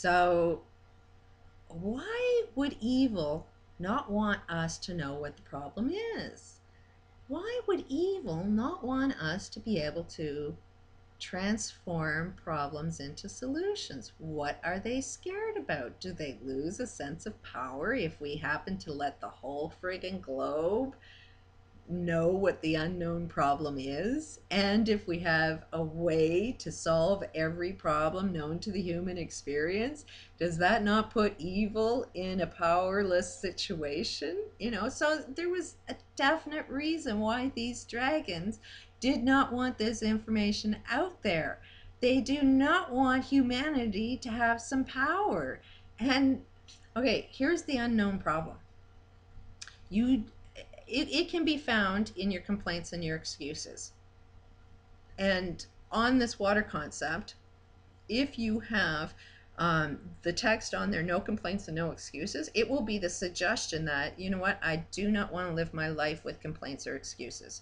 So why would evil not want us to know what the problem is? Why would evil not want us to be able to transform problems into solutions? What are they scared about? Do they lose a sense of power if we happen to let the whole friggin' globe know what the unknown problem is? And if we have a way to solve every problem known to the human experience, does that not put evil in a powerless situation? So there was a definite reason why these dragons did not want this information out there. They do not want humanity to have some power. And okay, here's the unknown problem. You it can be found in your complaints and your excuses. And on this water concept, if you have the text on there, no complaints and no excuses, it will be the suggestion that, you know what, I do not want to live my life with complaints or excuses.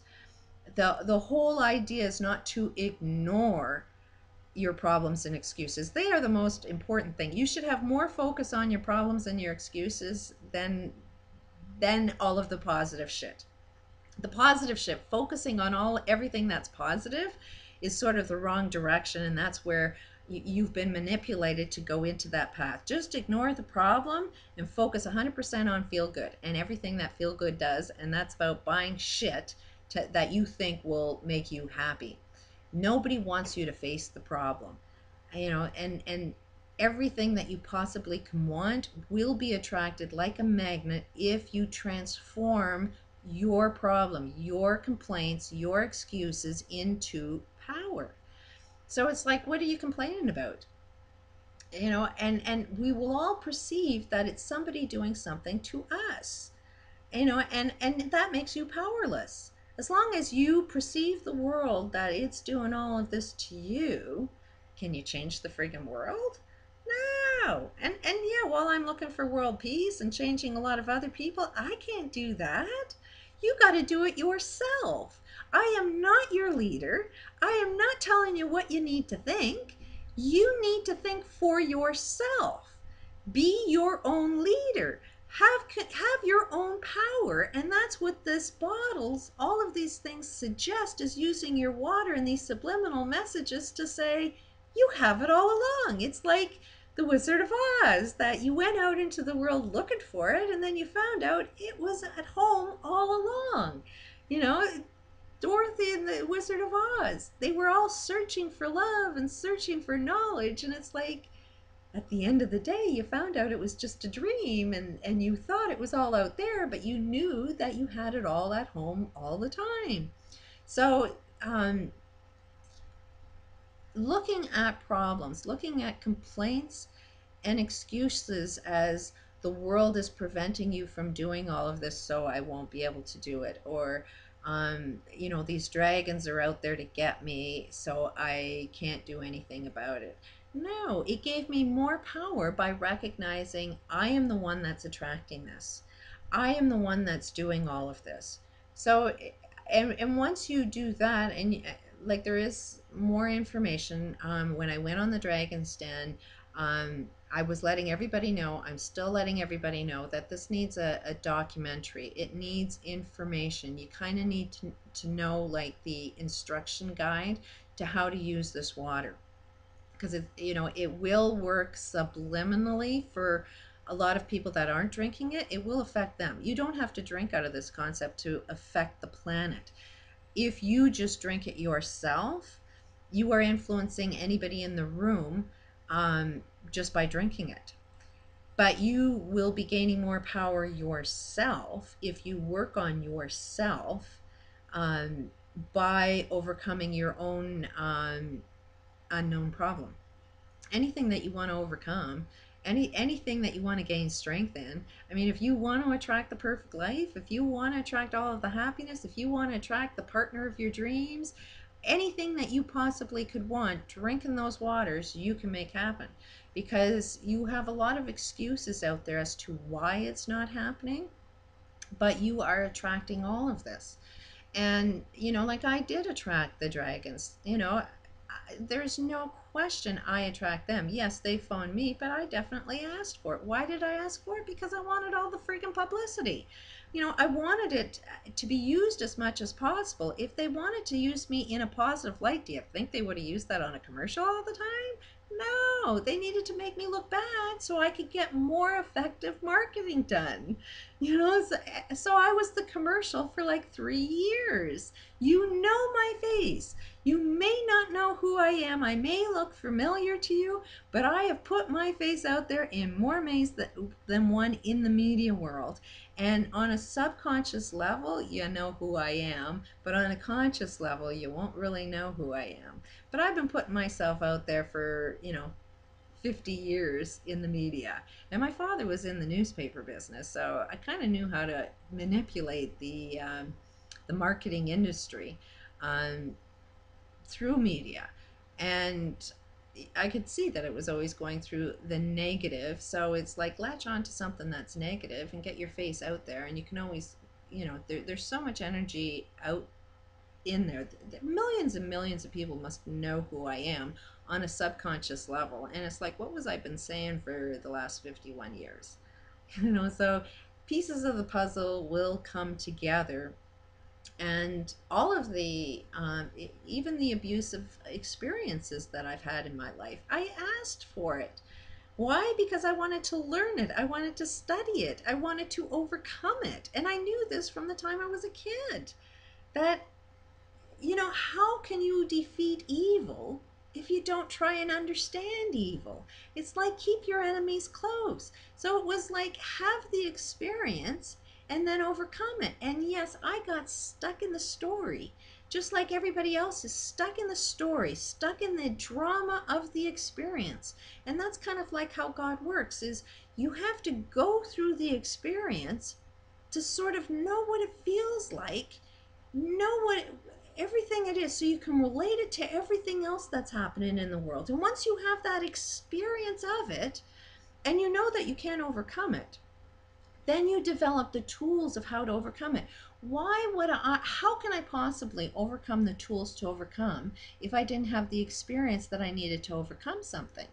The whole idea is not to ignore your problems and excuses. They are the most important thing. You should have more focus on your problems and your excuses than all of the positive shit. The positive shit, focusing on everything that's positive, is sort of the wrong direction, and that's where you've been manipulated to go into that path. Just ignore the problem and focus 100% on feel good and everything that feel good does, and that's about buying shit that you think will make you happy. Nobody wants you to face the problem, and everything that you possibly can want will be attracted like a magnet if you transform your problem, your complaints, your excuses into power. So it's like, what are you complaining about? And we will all perceive that it's somebody doing something to us, and that makes you powerless. As long as you perceive the world that it's doing all of this to you, can you change the friggin' world? No. And yeah, while I'm looking for world peace and changing a lot of other people, I can't do that. You got to do it yourself. I am not your leader. I am not telling you what you need to think. You need to think for yourself. Be your own leader. Have your own power, and that's what this bottles, all of these things suggest, is using your water and these subliminal messages to say you have it all along. It's like the Wizard of Oz, that you went out into the world looking for it, and then you found out it was at home all along. You know, Dorothy and the Wizard of Oz, they were all searching for love and searching for knowledge, and it's like, at the end of the day, you found out it was just a dream, and you thought it was all out there, but you knew that you had it all at home all the time. So, looking at problems, looking at complaints and excuses as the world is preventing you from doing all of this, so I won't be able to do it, or these dragons are out there to get me, so I can't do anything about it. No, it gave me more power by recognizing I am the one that's attracting this. I am the one that's doing all of this. So, and once you do that, and like, there is more information. When I went on the Dragon's Den, I was letting everybody know, I'm still letting everybody know, that this needs a documentary. It needs information. You kind of need to know, like, the instruction guide to how to use this water, because it will work subliminally for a lot of people that aren't drinking it. It will affect them. You don't have to drink out of this concept to affect the planet. If you just drink it yourself, you are influencing anybody in the room, just by drinking it. But you will be gaining more power yourself if you work on yourself, by overcoming your own unknown problem. Anything that you want to overcome, anything that you want to gain strength in. I mean, if you want to attract the perfect life, if you want to attract all of the happiness, if you want to attract the partner of your dreams, anything that you possibly could want, drinking those waters, you can make happen. Because you have a lot of excuses out there as to why it's not happening, but you are attracting all of this. And like, I did attract the dragons. There's no question, I attract them. Yes, they phoned me, but I definitely asked for it. Why did I ask for it? Because I wanted all the freaking publicity. I wanted it to be used as much as possible. If they wanted to use me in a positive light, do you think they would have used that on a commercial all the time? No, they needed to make me look bad so I could get more effective marketing done. So I was the commercial for like 3 years. You know my face. You may not know who I am. I may look familiar to you, but I have put my face out there in more ways than one in the media world. And on a subconscious level, you know who I am, but on a conscious level, you won't really know who I am. But I've been putting myself out there for, 50 years in the media. And my father was in the newspaper business, so I kind of knew how to manipulate the marketing industry um, through media. And I could see that it was always going through the negative. So it's like latch on to something that's negative and get your face out there. And you can always, there's so much energy out in there. Millions and millions of people must know who I am on a subconscious level. And it's like, what was I been saying for the last 51 years? So pieces of the puzzle will come together. And all of even the abusive experiences that I've had in my life, I asked for it. Why? Because I wanted to learn it. I wanted to study it. I wanted to overcome it. And I knew this from the time I was a kid. That how can you defeat evil if you don't try and understand evil? It's like keep your enemies close. So it was like have the experience and then overcome it. And yes, I got stuck in the story, just like everybody else is stuck in the story, stuck in the drama of the experience. And that's kind of like how God works, is you have to go through the experience to sort of know what it feels like, know what everything it is, so you can relate it to everything else that's happening in the world. And once you have that experience of it and you know that you can't overcome it, then you develop the tools of how to overcome it. How can I possibly overcome the tools to overcome if I didn't have the experience that I needed to overcome something?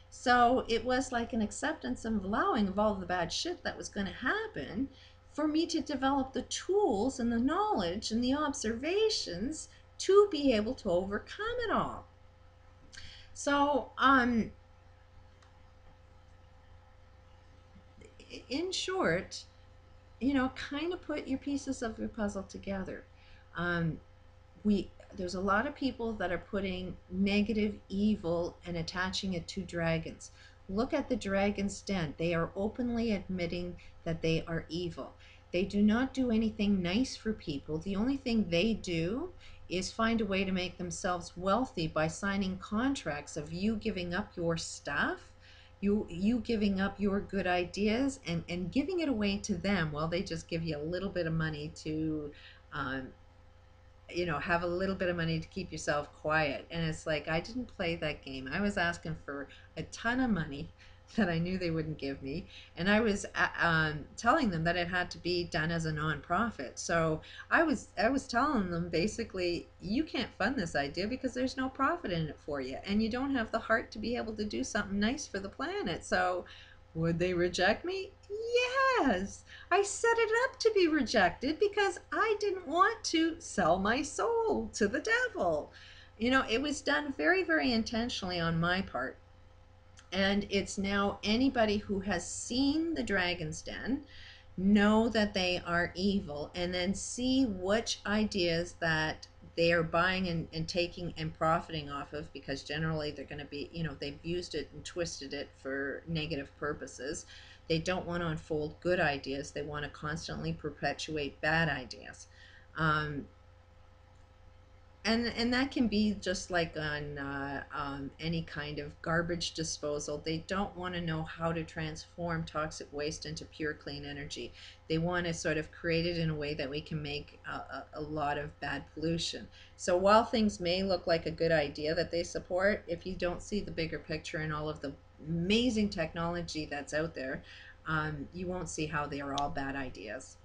So it was like an acceptance and allowing of all the bad shit that was going to happen for me to develop the tools and the knowledge and the observations to be able to overcome it all. So, in short, kind of put your pieces of your puzzle together. Um, there's a lot of people that are putting negative evil and attaching it to dragons. Look at the dragon's den. They are openly admitting that they are evil. They do not do anything nice for people. The only thing they do is find a way to make themselves wealthy by signing contracts of you giving up your stuff, you giving up your good ideas and giving it away to them while they just give you a little bit of money to um, have a little bit of money to keep yourself quiet. And it's like, I didn't play that game. I was asking for a ton of money that I knew they wouldn't give me. And I was telling them that it had to be done as a nonprofit. So I was telling them basically, you can't fund this idea because there's no profit in it for you. And you don't have the heart to be able to do something nice for the planet. So would they reject me? Yes. I set it up to be rejected because I didn't want to sell my soul to the devil. It was done very, very intentionally on my part. And it's now anybody who has seen the Dragon's Den know that they are evil, and then see which ideas that they are buying and taking and profiting off of, because generally they're going to be, they've used it and twisted it for negative purposes. They don't want to unfold good ideas. They want to constantly perpetuate bad ideas. And that can be just like on any kind of garbage disposal. They don't want to know how to transform toxic waste into pure clean energy. They want to sort of create it in a way that we can make a lot of bad pollution. So while things may look like a good idea that they support, if you don't see the bigger picture and all of the amazing technology that's out there, you won't see how they are all bad ideas.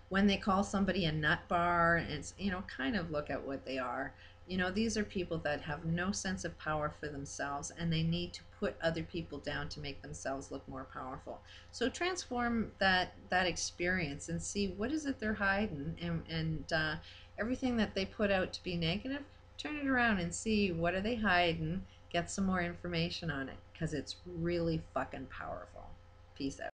When they call somebody a nut bar, it's, kind of look at what they are. These are people that have no sense of power for themselves, and they need to put other people down to make themselves look more powerful. So transform that experience and see what is it they're hiding, and everything that they put out to be negative, turn it around and see what are they hiding. Get some more information on it, because it's really fucking powerful. Peace out.